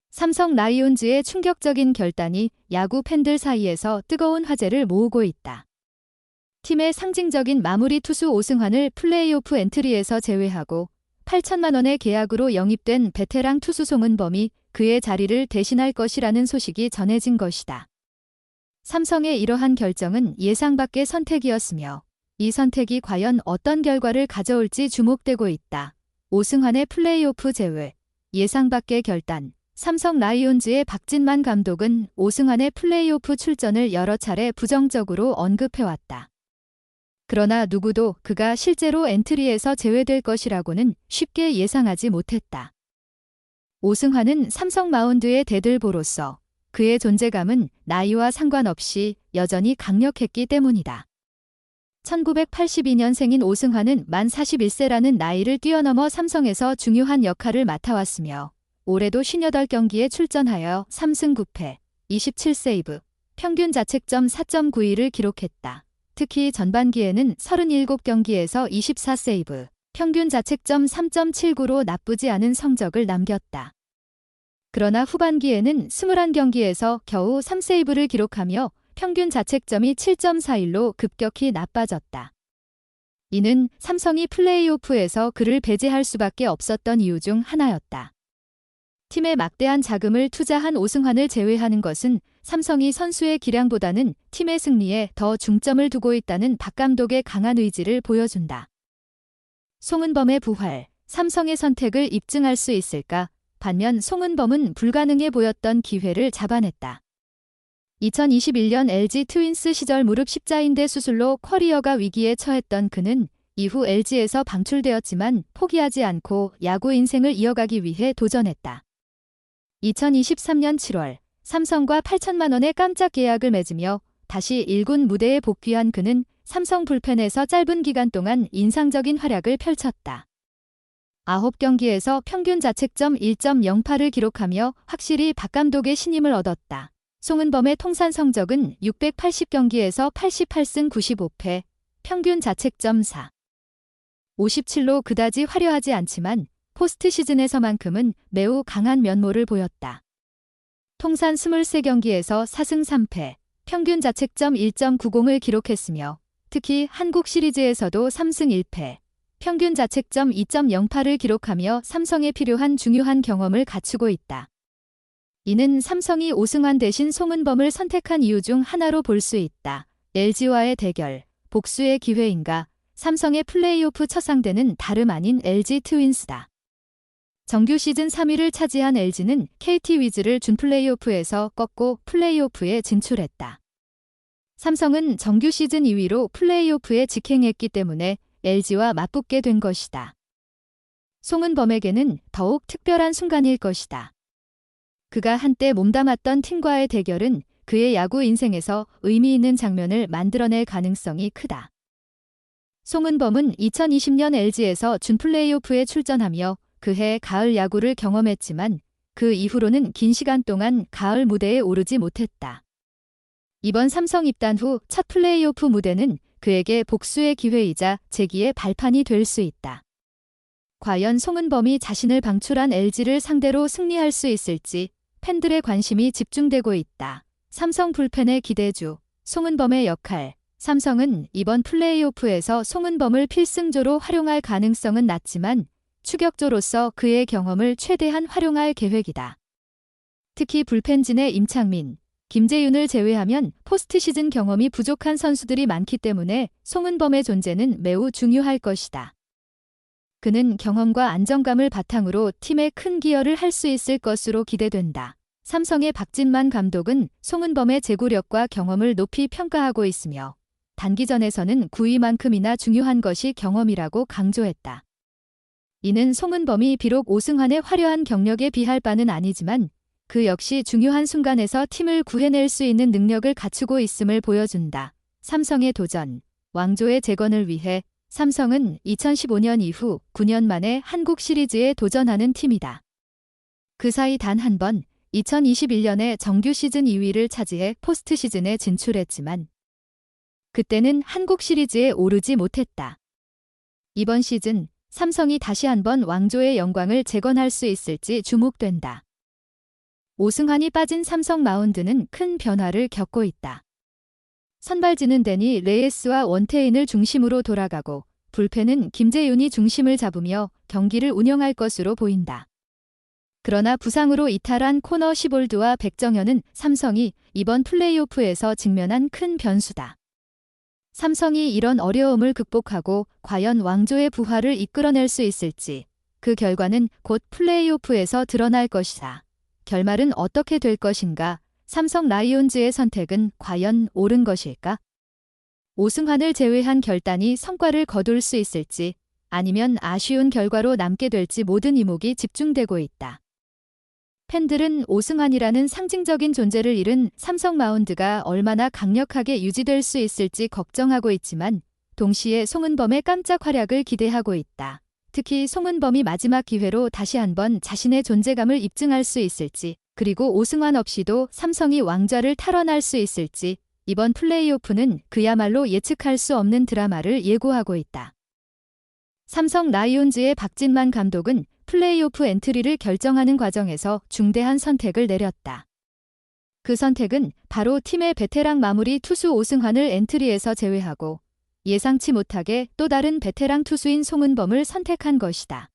삼성 라이온즈의 충격적인 결단이 야구 팬들 사이에서 뜨거운 화제를 모으고 있다. 팀의 상징적인 마무리 투수 오승환을 플레이오프 엔트리에서 제외하고 8천만 원의 계약으로 영입된 베테랑 투수 송은범이 그의 자리를 대신할 것이라는 소식이 전해진 것이다. 삼성의 이러한 결정은 예상 밖의 선택이었으며 이 선택이 과연 어떤 결과를 가져올지 주목되고 있다. 오승환의 플레이오프 제외, 예상 밖의 결단. 삼성 라이온즈의 박진만 감독은 오승환의 플레이오프 출전을 여러 차례 부정적으로 언급해왔다. 그러나 누구도 그가 실제로 엔트리에서 제외될 것이라고는 쉽게 예상하지 못했다. 오승환은 삼성 마운드의 대들보로서 그의 존재감은 나이와 상관없이 여전히 강력했기 때문이다. 1982년생인 오승환은 만 41세라는 나이를 뛰어넘어 삼성에서 중요한 역할을 맡아왔으며 올해도 58경기에 출전하여 3승 9패, 27세이브, 평균 자책점 4.91을 기록했다. 특히 전반기에는 37경기에서 24세이브, 평균 자책점 3.79로 나쁘지 않은 성적을 남겼다. 그러나 후반기에는 21경기에서 겨우 3세이브를 기록하며 평균 자책점이 7.41로 급격히 나빠졌다. 이는 삼성이 플레이오프에서 그를 배제할 수밖에 없었던 이유 중 하나였다. 팀에 막대한 자금을 투자한 오승환을 제외하는 것은 삼성이 선수의 기량보다는 팀의 승리에 더 중점을 두고 있다는 박 감독의 강한 의지를 보여준다. 송은범의 부활, 삼성의 선택을 입증할 수 있을까? 반면 송은범은 불가능해 보였던 기회를 잡아냈다. 2021년 LG 트윈스 시절 무릎 십자인대 수술로 커리어가 위기에 처했던 그는 이후 LG에서 방출되었지만 포기하지 않고 야구 인생을 이어가기 위해 도전했다. 2023년 7월 삼성과 8천만 원의 깜짝 계약을 맺으며 다시 1군 무대에 복귀한 그는 삼성 불펜에서 짧은 기간 동안 인상적인 활약을 펼쳤다. 9경기에서 평균 자책점 1.08을 기록하며 확실히 박 감독의 신임을 얻었다. 송은범의 통산 성적은 680경기에서 88승 95패, 평균 자책점 4. 57로 그다지 화려하지 않지만 포스트 시즌에서만큼은 매우 강한 면모를 보였다. 통산 23경기에서 4승 3패, 평균 자책점 1.90을 기록했으며 특히 한국 시리즈에서도 3승 1패, 평균 자책점 2.08을 기록하며 삼성에 필요한 중요한 경험을 갖추고 있다. 이는 삼성이 오승환 대신 송은범을 선택한 이유 중 하나로 볼 수 있다. LG와의 대결, 복수의 기회인가? 삼성의 플레이오프 첫 상대는 다름 아닌 LG 트윈스다. 정규 시즌 3위를 차지한 LG는 KT 위즈를 준 플레이오프에서 꺾고 플레이오프에 진출했다. 삼성은 정규 시즌 2위로 플레이오프에 직행했기 때문에 LG와 맞붙게 된 것이다. 송은범에게는 더욱 특별한 순간일 것이다. 그가 한때 몸담았던 팀과의 대결은 그의 야구 인생에서 의미 있는 장면을 만들어낼 가능성이 크다. 송은범은 2020년 LG에서 준 플레이오프에 출전하며 그해 가을 야구를 경험했지만 그 이후로는 긴 시간 동안 가을 무대에 오르지 못했다. 이번 삼성 입단 후 첫 플레이오프 무대는 그에게 복수의 기회이자 재기의 발판이 될 수 있다. 과연 송은범이 자신을 방출한 LG를 상대로 승리할 수 있을지 팬들의 관심이 집중되고 있다. 삼성 불펜의 기대주, 송은범의 역할. 삼성은 이번 플레이오프에서 송은범을 필승조로 활용할 가능성은 낮지만 추격조로서 그의 경험을 최대한 활용할 계획이다. 특히 불펜진의 임창민, 김재윤을 제외하면 포스트 시즌 경험이 부족한 선수들이 많기 때문에 송은범의 존재는 매우 중요할 것이다. 그는 경험과 안정감을 바탕으로 팀에 큰 기여를 할 수 있을 것으로 기대된다. 삼성의 박진만 감독은 송은범의 제구력과 경험을 높이 평가하고 있으며 단기전에서는 9위만큼이나 중요한 것이 경험이라고 강조했다. 이는 송은범이 비록 오승환의 화려한 경력에 비할 바는 아니지만 그 역시 중요한 순간에서 팀을 구해낼 수 있는 능력을 갖추고 있음을 보여준다. 삼성의 도전, 왕조의 재건을 위해 삼성은 2015년 이후 9년 만에 한국 시리즈에 도전하는 팀이다. 그 사이 단 한 번 2021년에 정규 시즌 2위를 차지해 포스트 시즌에 진출했지만 그때는 한국 시리즈에 오르지 못했다. 이번 시즌 삼성이 다시 한번 왕조의 영광을 재건할 수 있을지 주목된다. 오승환이 빠진 삼성 마운드는 큰 변화를 겪고 있다. 선발진은 데니 레이스와 원태인을 중심으로 돌아가고 불펜은 김재윤이 중심을 잡으며 경기를 운영할 것으로 보인다. 그러나 부상으로 이탈한 코너 시볼드와 백정현은 삼성이 이번 플레이오프에서 직면한 큰 변수다. 삼성이 이런 어려움을 극복하고 과연 왕조의 부활을 이끌어낼 수 있을지 그 결과는 곧 플레이오프에서 드러날 것이다. 결말은 어떻게 될 것인가? 삼성 라이온즈의 선택은 과연 옳은 것일까? 오승환을 제외한 결단이 성과를 거둘 수 있을지 아니면 아쉬운 결과로 남게 될지 모든 이목이 집중되고 있다. 팬들은 오승환이라는 상징적인 존재를 잃은 삼성 마운드가 얼마나 강력하게 유지될 수 있을지 걱정하고 있지만 동시에 송은범의 깜짝 활약을 기대하고 있다. 특히 송은범이 마지막 기회로 다시 한번 자신의 존재감을 입증할 수 있을지 그리고 오승환 없이도 삼성이 왕좌를 탈환할 수 있을지 이번 플레이오프는 그야말로 예측할 수 없는 드라마를 예고하고 있다. 삼성 라이온즈의 박진만 감독은 플레이오프 엔트리를 결정하는 과정에서 중대한 선택을 내렸다. 그 선택은 바로 팀의 베테랑 마무리 투수 오승환을 엔트리에서 제외하고 예상치 못하게 또 다른 베테랑 투수인 송은범을 선택한 것이다.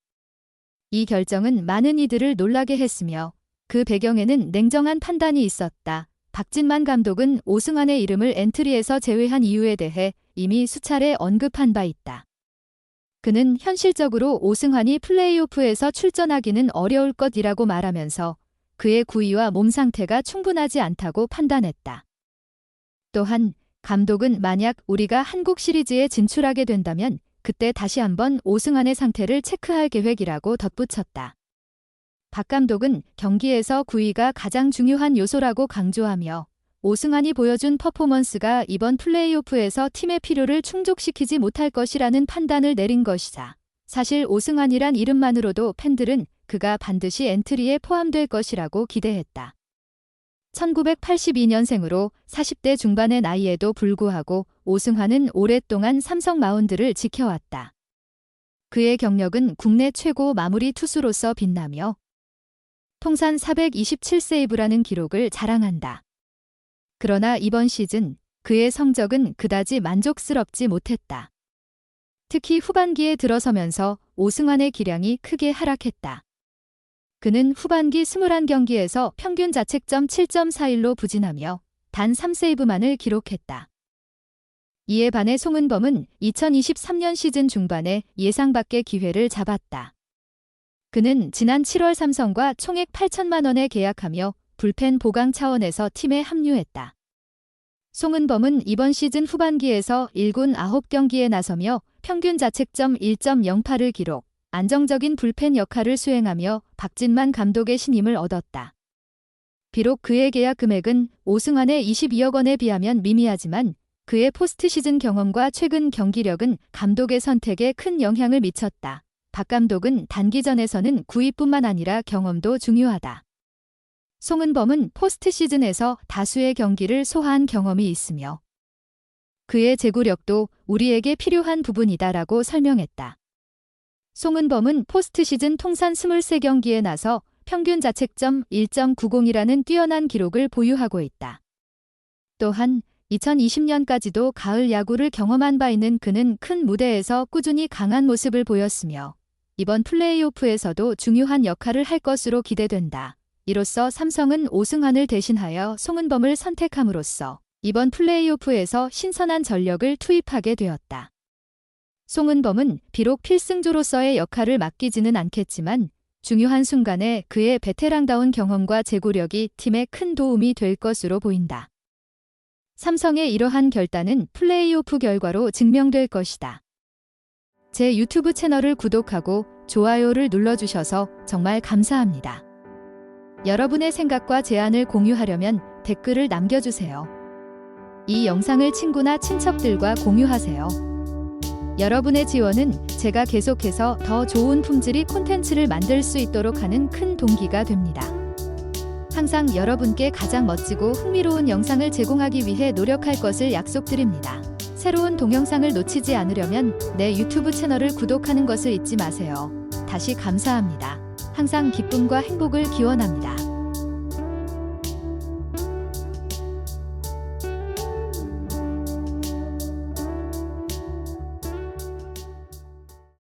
이 결정은 많은 이들을 놀라게 했으며 그 배경에는 냉정한 판단이 있었다. 박진만 감독은 오승환의 이름을 엔트리에서 제외한 이유에 대해 이미 수차례 언급한 바 있다. 그는 현실적으로 오승환이 플레이오프에서 출전하기는 어려울 것이라고 말하면서 그의 구위와 몸 상태가 충분하지 않다고 판단했다. 또한 감독은 만약 우리가 한국 시리즈에 진출하게 된다면 그때 다시 한번 오승환의 상태를 체크할 계획이라고 덧붙였다. 박 감독은 경기에서 구위가 가장 중요한 요소라고 강조하며 오승환이 보여준 퍼포먼스가 이번 플레이오프에서 팀의 필요를 충족시키지 못할 것이라는 판단을 내린 것이다. 사실 오승환이란 이름만으로도 팬들은 그가 반드시 엔트리에 포함될 것이라고 기대했다. 1982년생으로 40대 중반의 나이에도 불구하고 오승환은 오랫동안 삼성 마운드를 지켜왔다. 그의 경력은 국내 최고 마무리 투수로서 빛나며 통산 427세이브라는 기록을 자랑한다. 그러나 이번 시즌 그의 성적은 그다지 만족스럽지 못했다. 특히 후반기에 들어서면서 오승환의 기량이 크게 하락했다. 그는 후반기 21경기에서 평균 자책점 7.41로 부진하며 단 3세이브만을 기록했다. 이에 반해 송은범은 2023년 시즌 중반에 예상 밖의 기회를 잡았다. 그는 지난 7월 삼성과 총액 8천만 원에 계약하며 불펜 보강 차원에서 팀에 합류했다. 송은범은 이번 시즌 후반기에서 1군 9경기에 나서며 평균 자책점 1.08을 기록, 안정적인 불펜 역할을 수행하며 박진만 감독의 신임을 얻었다. 비록 그의 계약 금액은 오승환의 22억 원에 비하면 미미하지만 그의 포스트 시즌 경험과 최근 경기력은 감독의 선택에 큰 영향을 미쳤다. 박 감독은 단기전에서는 구위뿐만 아니라 경험도 중요하다. 송은범은 포스트 시즌에서 다수의 경기를 소화한 경험이 있으며 그의 제구력도 우리에게 필요한 부분이다라고 설명했다. 송은범은 포스트 시즌 통산 23경기에 나서 평균 자책점 1.90이라는 뛰어난 기록을 보유하고 있다. 또한 2020년까지도 가을 야구를 경험한 바 있는 그는 큰 무대에서 꾸준히 강한 모습을 보였으며 이번 플레이오프에서도 중요한 역할을 할 것으로 기대된다. 이로써 삼성은 오승환을 대신하여 송은범을 선택함으로써 이번 플레이오프에서 신선한 전력을 투입하게 되었다. 송은범은 비록 필승조로서의 역할을 맡기지는 않겠지만 중요한 순간에 그의 베테랑다운 경험과 제구력이 팀에 큰 도움이 될 것으로 보인다. 삼성의 이러한 결단은 플레이오프 결과로 증명될 것이다. 제 유튜브 채널을 구독하고 좋아요를 눌러주셔서 정말 감사합니다. 여러분의 생각과 제안을 공유하려면 댓글을 남겨주세요. 이 영상을 친구나 친척들과 공유하세요. 여러분의 지원은 제가 계속해서 더 좋은 품질의 콘텐츠를 만들 수 있도록 하는 큰 동기가 됩니다. 항상 여러분께 가장 멋지고 흥미로운 영상을 제공하기 위해 노력할 것을 약속드립니다. 새로운 동영상을 놓치지 않으려면 내 유튜브 채널을 구독하는 것을 잊지 마세요. 다시 감사합니다. 항상 기쁨과 행복을 기원합니다.